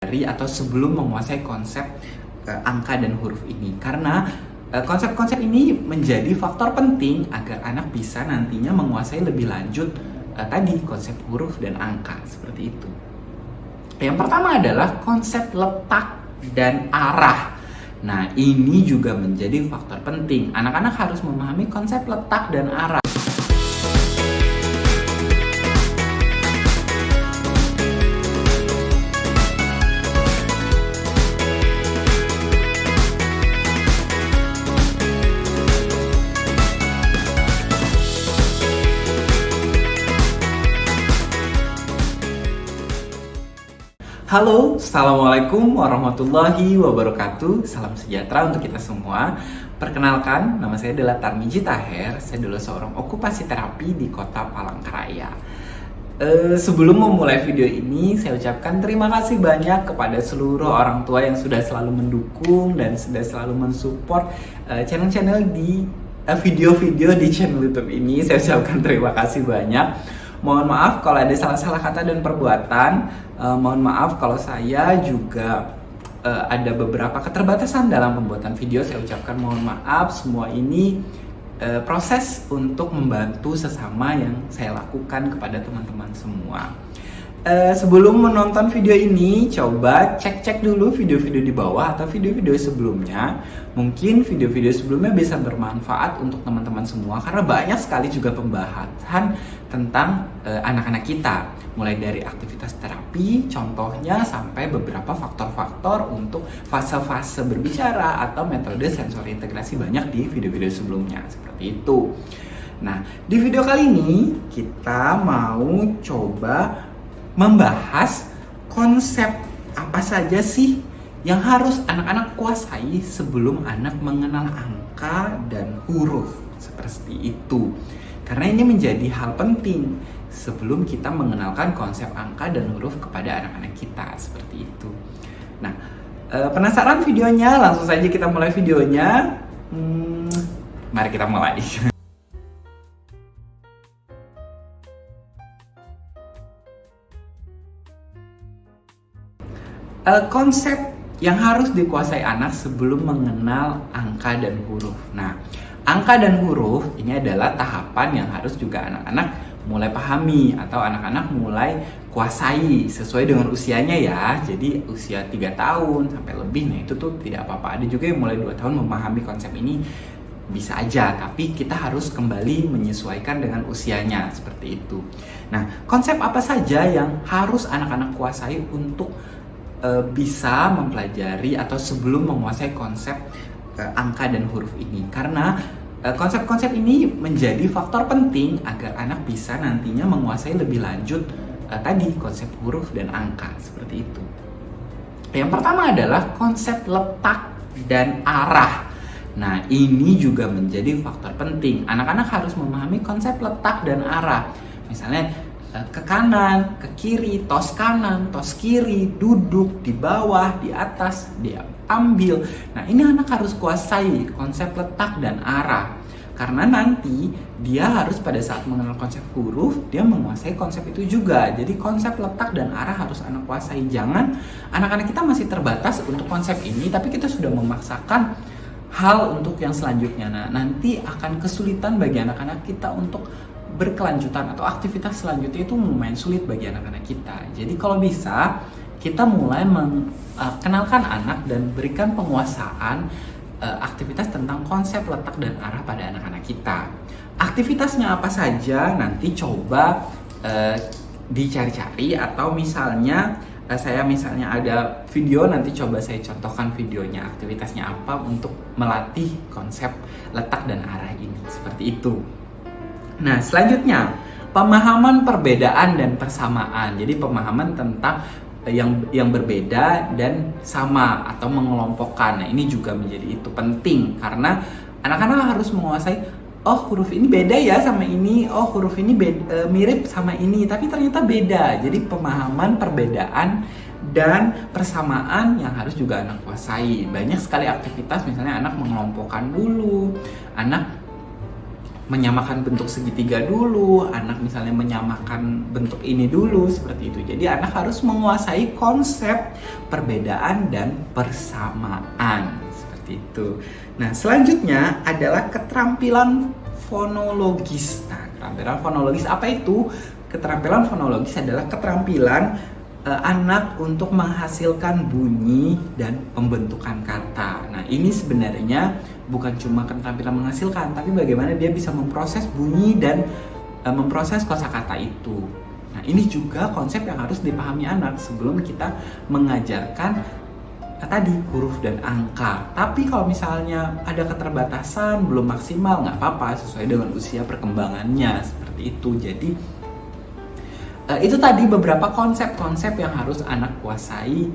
Atau sebelum menguasai konsep angka dan huruf ini, karena konsep-konsep ini menjadi faktor penting agar anak bisa nantinya menguasai lebih lanjut tadi konsep huruf dan angka seperti itu. Yang pertama adalah konsep letak dan arah. Nah, ini juga menjadi faktor penting. Anak-anak harus memahami konsep letak dan arah. Halo, Assalamualaikum warahmatullahi wabarakatuh. Salam sejahtera untuk kita semua. Perkenalkan, nama saya adalah Tarmiji Taher. Saya adalah seorang okupasi terapi di kota Palangkaraya. Sebelum memulai video ini, saya ucapkan terima kasih banyak kepada seluruh orang tua yang sudah selalu mendukung dan sudah selalu mensupport channel-channel di video-video di channel YouTube ini. Saya ucapkan terima kasih banyak. Mohon maaf kalau ada salah-salah kata dan perbuatan. Mohon maaf kalau saya juga ada beberapa keterbatasan dalam pembuatan video. Saya ucapkan mohon maaf. Semua ini proses untuk membantu sesama yang saya lakukan kepada teman-teman semua. Sebelum menonton video ini, coba cek-cek dulu video-video di bawah atau video-video sebelumnya. Mungkin video-video sebelumnya bisa bermanfaat untuk teman-teman semua, karena banyak sekali juga pembahasan tentang anak-anak kita, mulai dari aktivitas terapi contohnya sampai beberapa faktor-faktor untuk fase-fase berbicara atau metode sensori integrasi, banyak di video-video sebelumnya seperti itu. Nah, di video kali ini kita mau coba membahas konsep apa saja sih yang harus anak-anak kuasai sebelum anak mengenal angka dan huruf seperti itu. Karena ini menjadi hal penting sebelum kita mengenalkan konsep angka dan huruf kepada anak-anak kita seperti itu. Nah, penasaran videonya? Langsung saja kita mulai videonya. Mari kita mulai. Konsep yang harus dikuasai anak sebelum mengenal angka dan huruf. Nah, angka dan huruf ini adalah tahapan yang harus juga anak-anak mulai pahami atau anak-anak mulai kuasai sesuai dengan usianya ya. Jadi usia 3 tahun sampai lebih, nah itu tuh tidak apa-apa. Ada juga yang mulai 2 tahun memahami konsep ini, bisa aja, tapi kita harus kembali menyesuaikan dengan usianya seperti itu. Nah, konsep apa saja yang harus anak-anak kuasai untuk bisa mempelajari atau sebelum menguasai konsep angka dan huruf ini, karena konsep-konsep ini menjadi faktor penting agar anak bisa nantinya menguasai lebih lanjut tadi konsep huruf dan angka seperti itu. Yang pertama adalah konsep letak dan arah. Nah, ini juga menjadi faktor penting. Anak-anak harus memahami konsep letak dan arah. Misalnya ke kanan, ke kiri, tos kanan, tos kiri, duduk, di bawah, di atas, diambil. Nah, ini anak harus kuasai konsep letak dan arah. Karena nanti dia harus pada saat mengenal konsep huruf, dia menguasai konsep itu juga. Jadi konsep letak dan arah harus anak kuasai. Jangan anak-anak kita masih terbatas untuk konsep ini, tapi kita sudah memaksakan hal untuk yang selanjutnya. Nah, nanti akan kesulitan bagi anak-anak kita untuk berkelanjutan atau aktivitas selanjutnya itu lumayan sulit bagi anak-anak kita. Jadi kalau bisa kita mulai mengenalkan anak dan berikan penguasaan aktivitas tentang konsep letak dan arah pada anak-anak kita. Aktivitasnya apa saja nanti coba dicari-cari, atau misalnya saya ada video, nanti coba saya contohkan videonya aktivitasnya apa untuk melatih konsep letak dan arah ini seperti itu. Nah, selanjutnya pemahaman perbedaan dan persamaan. Jadi pemahaman tentang yang berbeda dan sama atau mengelompokkan. Nah, ini juga menjadi itu penting karena anak-anak harus menguasai, oh huruf ini beda ya sama ini, oh huruf ini mirip sama ini, tapi ternyata beda. Jadi pemahaman perbedaan dan persamaan yang harus juga anak kuasai. Banyak sekali aktivitas, misalnya anak mengelompokkan dulu, anak menyamakan bentuk segitiga dulu, anak misalnya menyamakan bentuk ini dulu, seperti itu. Jadi anak harus menguasai konsep perbedaan dan persamaan, seperti itu. Nah, selanjutnya adalah keterampilan fonologis. Nah, keterampilan fonologis apa itu? Keterampilan fonologis adalah keterampilan anak untuk menghasilkan bunyi dan pembentukan kata. Nah, ini sebenarnya bukan cuma keterampilan menghasilkan, tapi bagaimana dia bisa memproses bunyi dan memproses kosakata itu. Nah, ini juga konsep yang harus dipahami anak sebelum kita mengajarkan tadi huruf dan angka. Tapi kalau misalnya ada keterbatasan, belum maksimal, nggak apa-apa, sesuai dengan usia perkembangannya, seperti itu. Jadi itu tadi beberapa konsep-konsep yang harus anak kuasai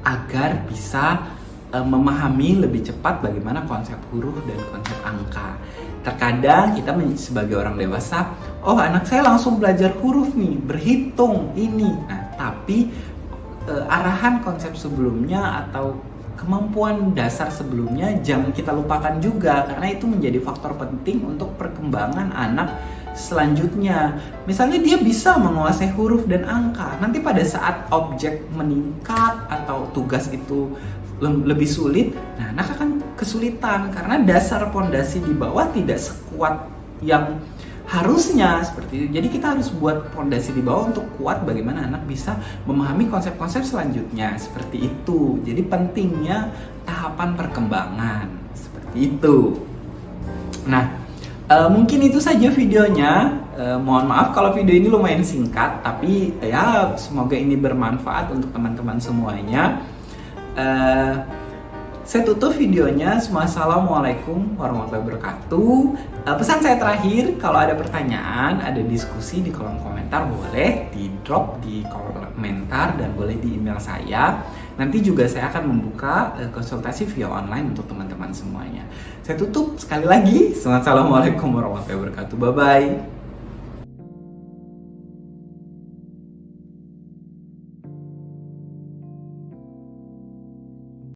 agar bisa memahami lebih cepat bagaimana konsep huruf dan konsep angka. Terkadang kita sebagai orang dewasa, oh anak saya langsung belajar huruf nih, berhitung ini. Nah, tapi arahan konsep sebelumnya atau kemampuan dasar sebelumnya jangan kita lupakan juga, karena itu menjadi faktor penting untuk perkembangan anak selanjutnya. Misalnya dia bisa menguasai huruf dan angka, nanti pada saat objek meningkat atau tugas itu lebih sulit, nah anak akan kesulitan karena dasar pondasi di bawah tidak sekuat yang harusnya, seperti itu. Jadi kita harus buat pondasi di bawah untuk kuat, bagaimana anak bisa memahami konsep-konsep selanjutnya, seperti itu. Jadi pentingnya tahapan perkembangan, seperti itu. Nah, mungkin itu saja videonya. Mohon maaf kalau video ini lumayan singkat, tapi ya semoga ini bermanfaat untuk teman-teman semuanya. Saya tutup videonya. Assalamualaikum warahmatullahi wabarakatuh. Pesan saya terakhir, kalau ada pertanyaan, ada diskusi di kolom komentar, boleh di drop di kolom komentar dan boleh di email saya. Nanti juga saya akan membuka konsultasi via online untuk teman-teman semuanya. Saya tutup sekali lagi. Assalamualaikum warahmatullahi wabarakatuh. Bye bye.